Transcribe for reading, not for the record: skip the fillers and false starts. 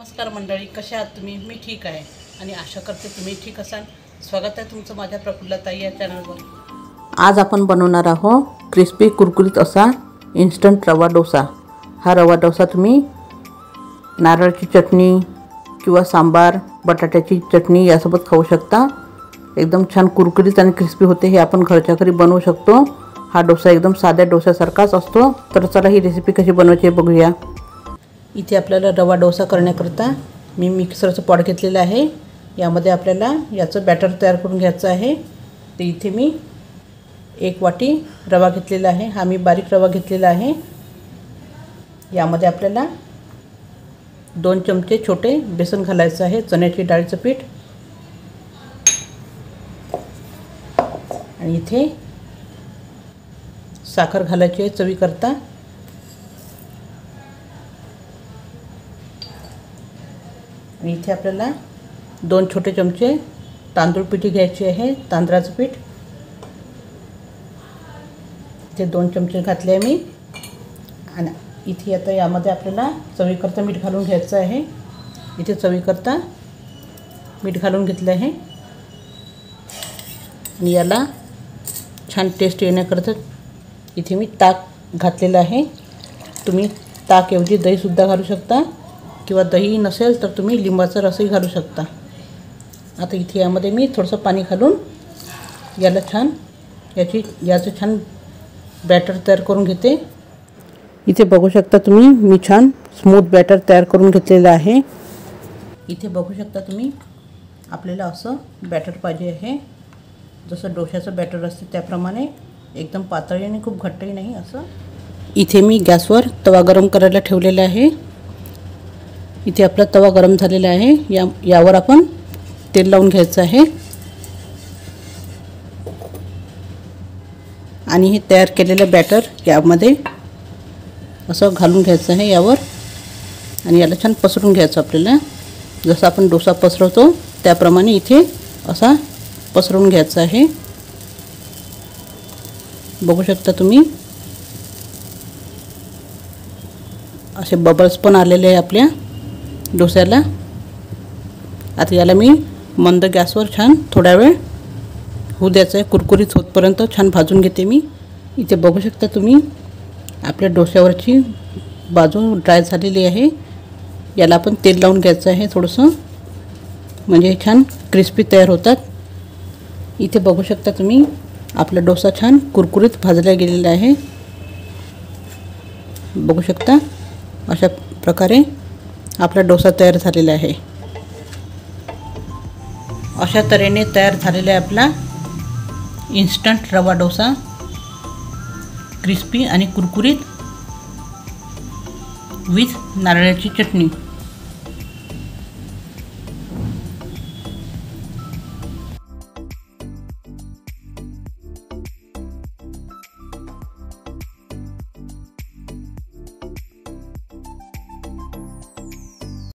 नमस्कार मंडळी, कशा आहात तुम्ही? मी ठीक आहे आणि आशा करते तुम्ही ठीक असाल. स्वागत आहे तुमचं माझ्या प्रफुल्लताई या चॅनलवर. आज आपण बनवणार आहोत क्रिस्पी कुरकुरीत असा इन्स्टंट रवा डोसा. हा रवा डोसा तुम्ही नारळाची चटणी किंवा सांबार, बटाट्याची चटणी यासोबत खाऊ शकता. एकदम छान कुरकुरीत आणि क्रिस्पी होते. हे आपण घरच्या घरी बनवू शकतो. हा डोसा एकदम साध्या डोस्यासारखाच असतो. तर चला ही रेसिपी कशी बनवायची बघूया. इथे आपल्याला रवा डोसा करण्याकरता मी मिक्सरचं पॉट घेतलेलं आहे. यामध्ये आपल्याला याचं बॅटर तयार करून घ्यायचं आहे. तर इथे मी 1 वाटी रवा घेतलेला आहे. हा मी बारीक रवा घेतलेला आहे. यामध्ये आपल्याला 2 चमचे छोटे बेसन घालायचं आहे, चण्याची डाळीचं पीठ. आणि इथे साखर घालायची आहे चवीकरता. आणि इथे आपल्याला 2 छोटे चमचे तांदूळ पिठी घ्यायची आहे, तांदळाचं पीठ. इथे 2 चमचे घातले आहे मी. आणि इथे आता यामध्ये आपल्याला चवीकरता मीठ घालून घ्यायचं आहे. इथे चवीकरता मीठ घालून घेतलं आहे. आणि याला छान टेस्ट येण्याकरता इथे मी ताक घातलेलं आहे. तुम्ही ताकऐवजी दहीसुद्धा घालू शकता किंवा दही नसेल तर तुम्ही लिंबाचा रसही घालू शकता. आता इथे यामध्ये मी थोडंसं पाणी घालून याला छान याचं छान बॅटर तयार करून घेते. इथे बघू शकता तुम्ही मी छान स्मूथ बॅटर तयार करून घेतलेलं आहे. इथे बघू शकता तुम्ही आपल्याला असं बॅटर पाहिजे आहे. जसं डोशाचं बॅटर असते त्याप्रमाणे, एकदम पातळी आणि खूप घट्टही नाही असं. इथे मी गॅसवर तवा गरम करायला ठेवलेला आहे. इथे आपला तवा गरम झालेला आहे. यावर आपण तेल लावून घ्यायचं आहे. आणि हे तयार केलेलं बॅटर यामध्ये असं घालून घ्यायचं आहे यावर. आणि याला छान पसरून घ्यायचं आपल्याला. जसं आपण डोसा पसरवतो त्याप्रमाणे इथे असा पसरून घ्यायचा आहे. बघू शकता तुम्ही असे बबल्स पण आलेले आहे आपल्या डोस्याला. आता याला मी मंद गॅसवर छान थोडा वेळ होऊ द्यायचं आहे. कुरकुरीत होतपर्यंत छान भाजून घेते मी. इथे बघू शकता तुम्ही आपल्या डोस्यावरची बाजू ड्राय झालेली आहे. याला आपण तेल लावून घ्यायचं आहे थोडंसं, म्हणजे छान क्रिस्पी तयार होतात. इथे बघू शकता तुम्ही आपला डोसा छान कुरकुरीत भाजला गेलेला आहे. बघू शकता अशा प्रकारे आपला डोसा तयार झालेला आहे. अशा तऱ्हेने तयार झालेला आहे आपला इन्स्टंट रवा डोसा, क्रिस्पी आणि कुरकुरीत विथ नारळाची चटणी.